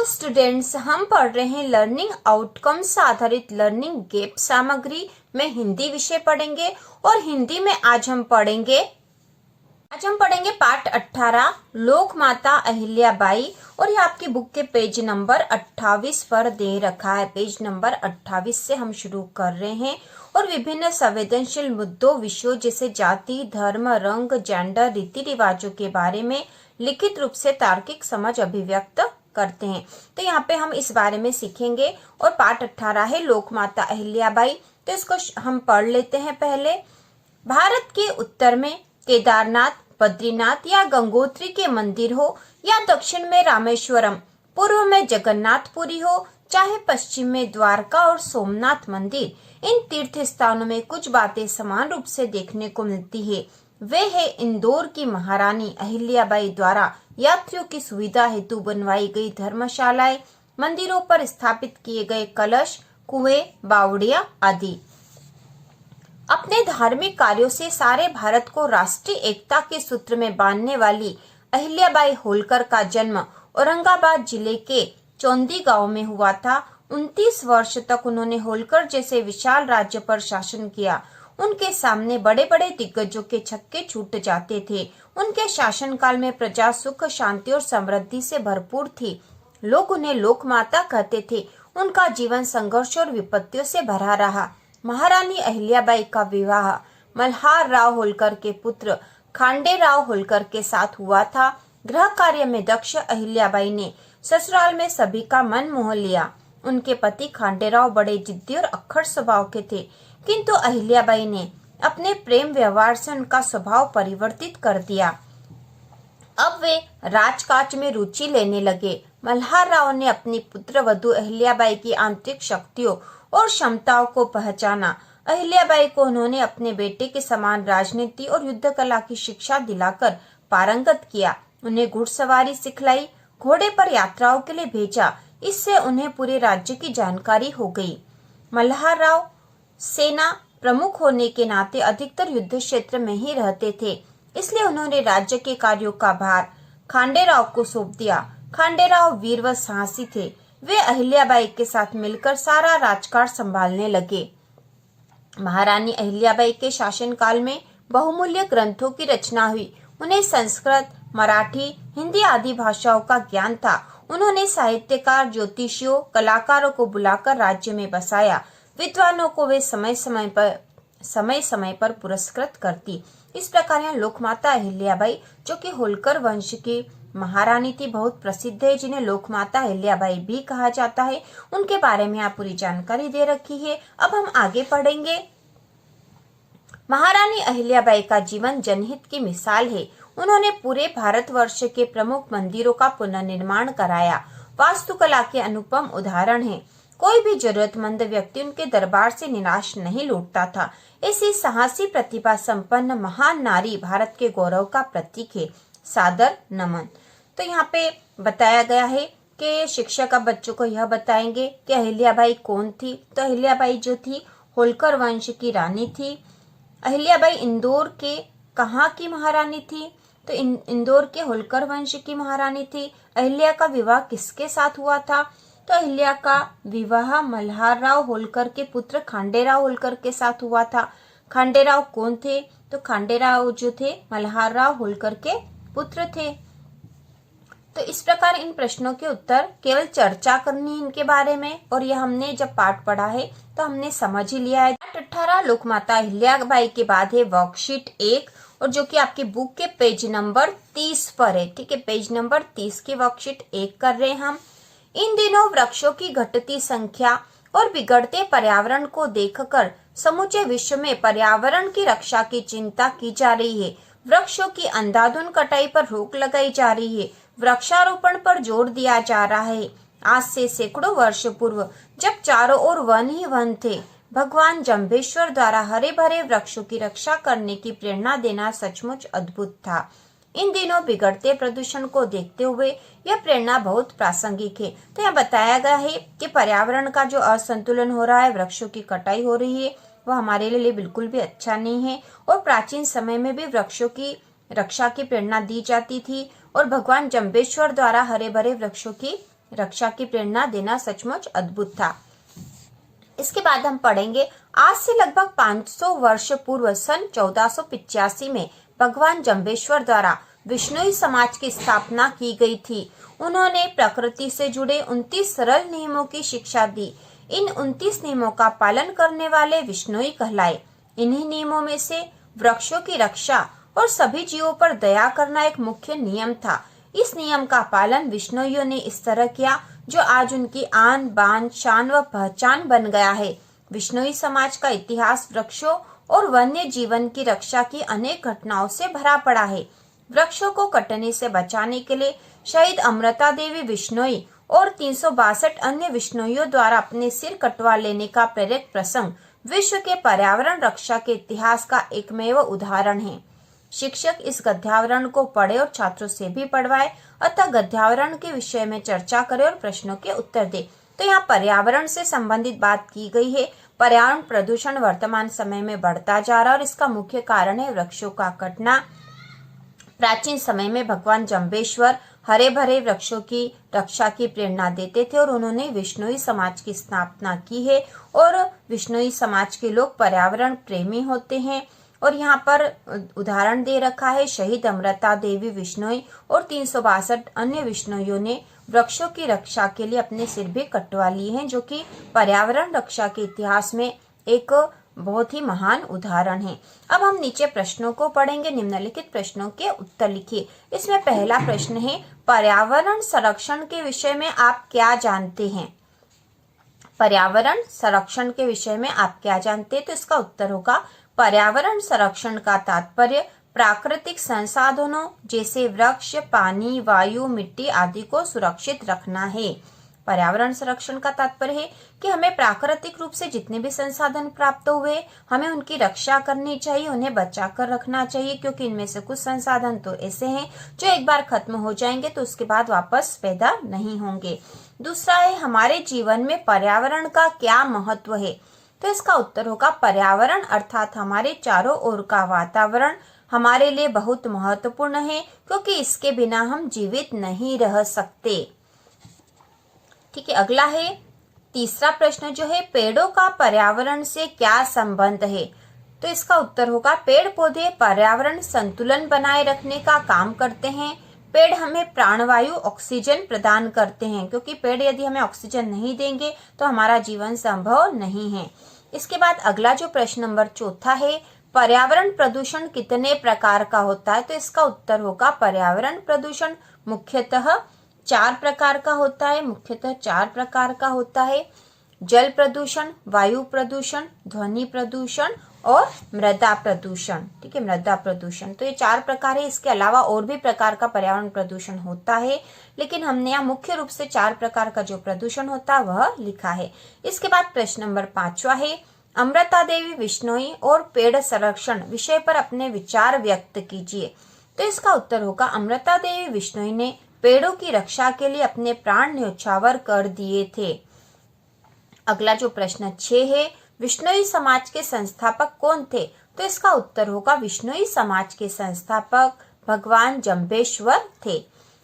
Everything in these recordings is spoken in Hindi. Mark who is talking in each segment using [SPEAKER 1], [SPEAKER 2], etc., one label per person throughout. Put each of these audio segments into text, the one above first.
[SPEAKER 1] हेलो स्टूडेंट्स, हम पढ़ रहे हैं लर्निंग आउटकम्स आधारित लर्निंग गैप सामग्री में हिंदी विषय पढ़ेंगे। और हिंदी में आज हम पढ़ेंगे पाठ 18 लोक माता अहिल्याबाई। और ये आपकी बुक के पेज नंबर 28 पर दे रखा है। पेज नंबर 28 से हम शुरू कर रहे हैं और विभिन्न संवेदनशील मुद्दों विषयों जैसे जाति, धर्म, रंग, जेंडर, रीति रिवाजों के बारे में लिखित रूप से तार्किक समझ अभिव्यक्त करते हैं। तो यहाँ पे हम इस बारे में सीखेंगे। और पाठ 18 है लोक माता अहिल्याबाई। तो इसको हम पढ़ लेते हैं। पहले, भारत के उत्तर में केदारनाथ, बद्रीनाथ या गंगोत्री के मंदिर हो या दक्षिण में रामेश्वरम, पूर्व में जगन्नाथपुरी हो, चाहे पश्चिम में द्वारका और सोमनाथ मंदिर, इन तीर्थ स्थानों में कुछ बातें समान रूप से देखने को मिलती है। वे है इंदौर की महारानी अहिल्याबाई द्वारा यात्रियों की सुविधा हेतु बनवाई गई धर्मशालाएं, मंदिरों पर स्थापित किए गए कलश, कुएं, बावड़िया आदि। अपने धार्मिक कार्यों से सारे भारत को राष्ट्रीय एकता के सूत्र में बांधने वाली अहिल्याबाई होलकर का जन्म औरंगाबाद जिले के चौंदी गांव में हुआ था। 29 वर्ष तक उन्होंने होलकर जैसे विशाल राज्य पर शासन किया। उनके सामने बड़े बड़े दिग्गजों के छक्के छूट जाते थे। उनके शासनकाल में प्रजा सुख, शांति और समृद्धि से भरपूर थी। लोग उन्हें लोक माता कहते थे। उनका जीवन संघर्ष और विपत्तियों से भरा रहा। महारानी अहिल्याबाई का विवाह मल्हार राव होलकर के पुत्र खांडे राव होलकर के साथ हुआ था। गृह कार्य में दक्ष अहिल्याबाई ने ससुराल में सभी का मन मोह लिया। उनके पति खांडेराव बड़े जिद्दी और अक्खड़ स्वभाव के थे, किंतु अहिल्याबाई ने अपने प्रेम व्यवहार से उनका स्वभाव परिवर्तित कर दिया। अब वे राजकाज में रुचि लेने लगे। मल्हार राव ने अपनी पुत्र वधू अहिल्याबाई की आंतरिक शक्तियों और क्षमताओं को पहचाना। अहिल्याबाई को उन्होंने अपने बेटे के समान राजनीति और युद्ध कला की शिक्षा दिलाकर पारंगत किया। उन्हें घुड़सवारी सिखलाई, घोड़े पर यात्राओं के लिए भेजा। इससे उन्हें पूरे राज्य की जानकारी हो गई। मल्हार राव सेना प्रमुख होने के नाते अधिकतर युद्ध क्षेत्र में ही रहते थे, इसलिए उन्होंने राज्य के कार्यों का भार खांडेराव को सौंप दिया। खांडेराव वीर व साहसी थे। वे अहिल्याबाई के साथ मिलकर सारा राजकाज संभालने लगे। महारानी अहिल्याबाई के शासनकाल में बहुमूल्य ग्रंथों की रचना हुई। उन्हें संस्कृत, मराठी, हिंदी आदि भाषाओं का ज्ञान था। उन्होंने साहित्यकार, ज्योतिषियों, कलाकारों को बुलाकर राज्य में बसाया। विद्वानों को वे समय समय पर पुरस्कृत करती। इस प्रकार यहाँ लोकमाता अहिल्याबाई, जो कि होलकर वंश की महारानी थी, बहुत प्रसिद्ध है, जिन्हें लोकमाता अहिल्याबाई भी कहा जाता है। उनके बारे में यहाँ पूरी जानकारी दे रखी है। अब हम आगे पढ़ेंगे। महारानी अहिल्याबाई का जीवन जनहित की मिसाल है। उन्होंने पूरे भारतवर्ष के प्रमुख मंदिरों का पुनर्निर्माण कराया। वास्तुकला के अनुपम उदाहरण है। कोई भी जरूरतमंद व्यक्ति उनके दरबार से निराश नहीं लौटता था। ऐसी साहसी प्रतिभा संपन्न महान नारी भारत के गौरव का प्रतीक है। सादर नमन। तो यहाँ पे बताया गया है कि शिक्षक अब बच्चों को यह बताएंगे कि अहिल्याबाई कौन थी। तो अहिल्याबाई जो थी होलकर वंश की रानी थी। अहिल्याबाई इंदौर के कहाँ की महारानी थी? तो इंदौर के होलकर वंश की महारानी थी। अहिल्या का विवाह किसके साथ हुआ था? तो अहिल्या का विवाह मल्हार राव होलकर के पुत्र खांडेराव होलकर के साथ हुआ था। खांडेराव कौन थे? तो खांडेराव जो थे मल्हार राव होलकर के पुत्र थे। तो इस प्रकार इन प्रश्नों के उत्तर केवल चर्चा करनी इनके बारे में, और यह हमने जब पाठ पढ़ा है तो हमने समझ ही लिया है। पाठ 18 लोकमाता अहिल्याबाई के बाद है वर्कशीट 1, और जो कि आपकी बुक के पेज नंबर 30 पर है। ठीक है, पेज नंबर 30 की वर्कशीट 1 कर रहे हैं हम। इन दिनों वृक्षों की घटती संख्या और बिगड़ते पर्यावरण को देखकर समूचे विश्व में पर्यावरण की रक्षा की चिंता की जा रही है। वृक्षों की अंधाधुंध कटाई पर रोक लगाई जा रही है। वृक्षारोपण पर जोर दिया जा रहा है। आज से सैकड़ों वर्ष पूर्व जब चारों ओर वन ही वन थे, भगवान जम्भेश्वर द्वारा हरे भरे वृक्षों की रक्षा करने की प्रेरणा देना सचमुच अद्भुत था। इन दिनों बिगड़ते प्रदूषण को देखते हुए यह प्रेरणा बहुत प्रासंगिक है। तो यह बताया गया है कि पर्यावरण का जो असंतुलन हो रहा है, वृक्षों की कटाई हो रही है, वह हमारे लिए बिल्कुल भी अच्छा नहीं है। और प्राचीन समय में भी वृक्षों की रक्षा की प्रेरणा दी जाती थी और भगवान जम्बेश्वर द्वारा हरे भरे वृक्षों की रक्षा की प्रेरणा देना सचमुच अद्भुत था। इसके बाद हम पढ़ेंगे, आज से लगभग 500 वर्ष पूर्व सन 1485 में भगवान जम्बेश्वर द्वारा विश्नोई समाज की स्थापना की गई थी। उन्होंने प्रकृति से जुड़े 29 सरल नियमों की शिक्षा दी। इन 29 नियमों का पालन करने वाले विश्नोई कहलाए। इन्हीं नियमों में से वृक्षों की रक्षा और सभी जीवों पर दया करना एक मुख्य नियम था। इस नियम का पालन विश्नोइयों ने इस तरह किया जो आज उनकी आन बान शान व पहचान बन गया है। विश्नोई समाज का इतिहास वृक्षों और वन्य जीवन की रक्षा की अनेक घटनाओं से भरा पड़ा है। वृक्षों को कटने से बचाने के लिए शहीद अमृता देवी विश्नोई और 362 अन्य विश्नोइयों द्वारा अपने सिर कटवा लेने का प्रेरक प्रसंग विश्व के पर्यावरण रक्षा के इतिहास का एकमेव उदाहरण है। शिक्षक इस गद्यावरण को पढ़े और छात्रों से भी पढ़वाए, अतः गद्यावरण के विषय में चर्चा करे और प्रश्नों के उत्तर दे। तो यहाँ पर्यावरण से संबंधित बात की गई है। पर्यावरण प्रदूषण वर्तमान समय में बढ़ता जा रहा है और इसका मुख्य कारण है वृक्षों का कटना। प्राचीन समय में भगवान जम्बेश्वर हरे भरे वृक्षों की रक्षा की प्रेरणा देते थे और उन्होंने विश्नोई समाज की स्थापना की है। और विश्नोई समाज के लोग पर्यावरण प्रेमी होते हैं। और यहाँ पर उदाहरण दे रखा है, शहीद अमृता देवी विश्नोई और 362 अन्य विश्नोइयों ने वृक्षों की रक्षा के लिए अपने सिर भी कटवा लिए हैं, जो कि पर्यावरण रक्षा के इतिहास में एक बहुत ही महान उदाहरण है। अब हम नीचे प्रश्नों को पढ़ेंगे। निम्नलिखित प्रश्नों के उत्तर लिखिए। इसमें पहला प्रश्न है, पर्यावरण संरक्षण के विषय में आप क्या जानते हैं? पर्यावरण संरक्षण के विषय में आप क्या जानते हैं? तो इसका उत्तर होगा, पर्यावरण संरक्षण का तात्पर्य प्राकृतिक संसाधनों जैसे वृक्ष, पानी, वायु, मिट्टी आदि को सुरक्षित रखना है। पर्यावरण संरक्षण का तात्पर्य है कि हमें प्राकृतिक रूप से जितने भी संसाधन प्राप्त हुए हमें उनकी रक्षा करनी चाहिए, उन्हें बचाकर रखना चाहिए, क्योंकि इनमें से कुछ संसाधन तो ऐसे हैं जो एक बार खत्म हो जाएंगे तो उसके बाद वापस पैदा नहीं होंगे। दूसरा है, हमारे जीवन में पर्यावरण का क्या महत्व है? तो इसका उत्तर होगा, पर्यावरण अर्थात हमारे चारों ओर का वातावरण हमारे लिए बहुत महत्वपूर्ण है, क्योंकि इसके बिना हम जीवित नहीं रह सकते। ठीक है, अगला है तीसरा प्रश्न जो है, पेड़ों का पर्यावरण से क्या संबंध है? तो इसका उत्तर होगा, पेड़ पौधे पर्यावरण संतुलन बनाए रखने का काम करते हैं। पेड़ हमें प्राणवायु ऑक्सीजन प्रदान करते हैं, क्योंकि पेड़ यदि हमें ऑक्सीजन नहीं देंगे तो हमारा जीवन संभव नहीं है। इसके बाद अगला जो प्रश्न नंबर चौथा है, पर्यावरण प्रदूषण कितने प्रकार का होता है? तो इसका उत्तर होगा, पर्यावरण प्रदूषण मुख्यतः 4 प्रकार का होता है। मुख्यतः 4 प्रकार का होता है, जल प्रदूषण, वायु प्रदूषण, ध्वनि प्रदूषण और मृदा प्रदूषण। ठीक है, मृदा प्रदूषण। तो ये 4 प्रकार है। इसके अलावा और भी प्रकार का पर्यावरण प्रदूषण होता है, लेकिन हमने यहाँ मुख्य रूप से 4 प्रकार का जो प्रदूषण होता है वह लिखा है। इसके बाद प्रश्न नंबर 5वां है, अमृता देवी विश्नोई और पेड़ संरक्षण विषय पर अपने विचार व्यक्त कीजिए। तो इसका उत्तर होगा, अमृता देवी विश्नोई ने पेड़ों की रक्षा के लिए अपने प्राण न्योछावर कर दिए थे। अगला जो प्रश्न 6 है, विश्नोई समाज के संस्थापक कौन थे? तो इसका उत्तर होगा, विश्नोई समाज के संस्थापक भगवान जम्बेश्वर थे।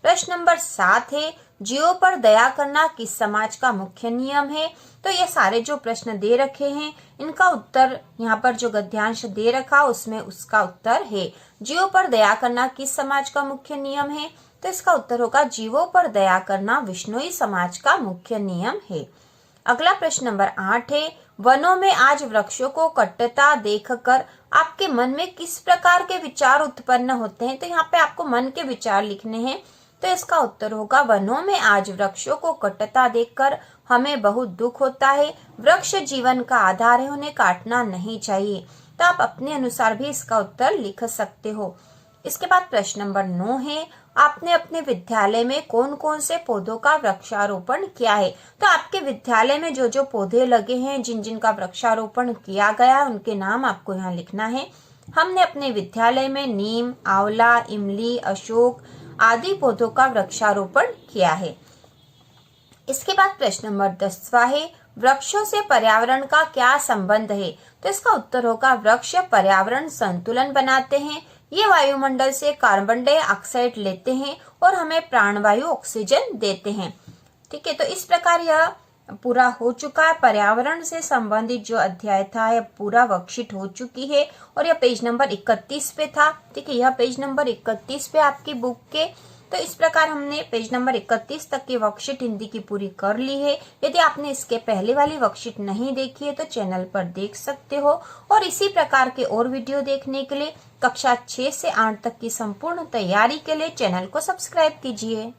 [SPEAKER 1] प्रश्न नंबर 7 है, जीवों पर दया करना किस समाज का मुख्य नियम है? तो ये सारे जो प्रश्न दे रखे हैं इनका उत्तर यहाँ पर जो गद्यांश दे रखा उसमें उसका उत्तर है, जीवों पर दया करना किस समाज का मुख्य नियम है? तो इसका उत्तर होगा, जीवों पर दया करना विश्नोई समाज का मुख्य नियम है। अगला प्रश्न नंबर 8 है, वनों में आज वृक्षों को कटता देखकर आपके मन में किस प्रकार के विचार उत्पन्न होते हैं? तो यहाँ पे आपको मन के विचार लिखने हैं। तो इसका उत्तर होगा, वनों में आज वृक्षों को कटता देखकर हमें बहुत दुख होता है। वृक्ष जीवन का आधार है, उन्हें काटना नहीं चाहिए। तो आप अपने अनुसार भी इसका उत्तर लिख सकते हो। इसके बाद प्रश्न नंबर 9 है, आपने अपने विद्यालय में कौन कौन से पौधों का वृक्षारोपण किया है? तो आपके विद्यालय में जो जो पौधे लगे हैं, जिन जिन का वृक्षारोपण किया गया है, उनके नाम आपको यहाँ लिखना है। हमने अपने विद्यालय में नीम, आंवला, इमली, अशोक आदि पौधों का वृक्षारोपण किया है। इसके बाद प्रश्न नंबर 10वां है, वृक्षों से पर्यावरण का क्या संबंध है? तो इसका उत्तर होगा, वृक्ष पर्यावरण संतुलन बनाते हैं। ये वायुमंडल से कार्बन डाइऑक्साइड लेते हैं और हमें प्राणवायु ऑक्सीजन देते हैं। ठीक है, तो इस प्रकार यह पूरा हो चुका है। पर्यावरण से संबंधित जो अध्याय था यह पूरा वर्कशीट हो चुकी है और यह पेज नंबर 31 पे था। ठीक है, यह पेज नंबर 31 पे आपकी बुक के। तो इस प्रकार हमने पेज नंबर 31 तक की वर्कशीट हिंदी की पूरी कर ली है। यदि आपने इसके पहले वाली वर्कशीट नहीं देखी है तो चैनल पर देख सकते हो। और इसी प्रकार के और वीडियो देखने के लिए कक्षा 6 से 8 तक की संपूर्ण तैयारी के लिए चैनल को सब्सक्राइब कीजिए।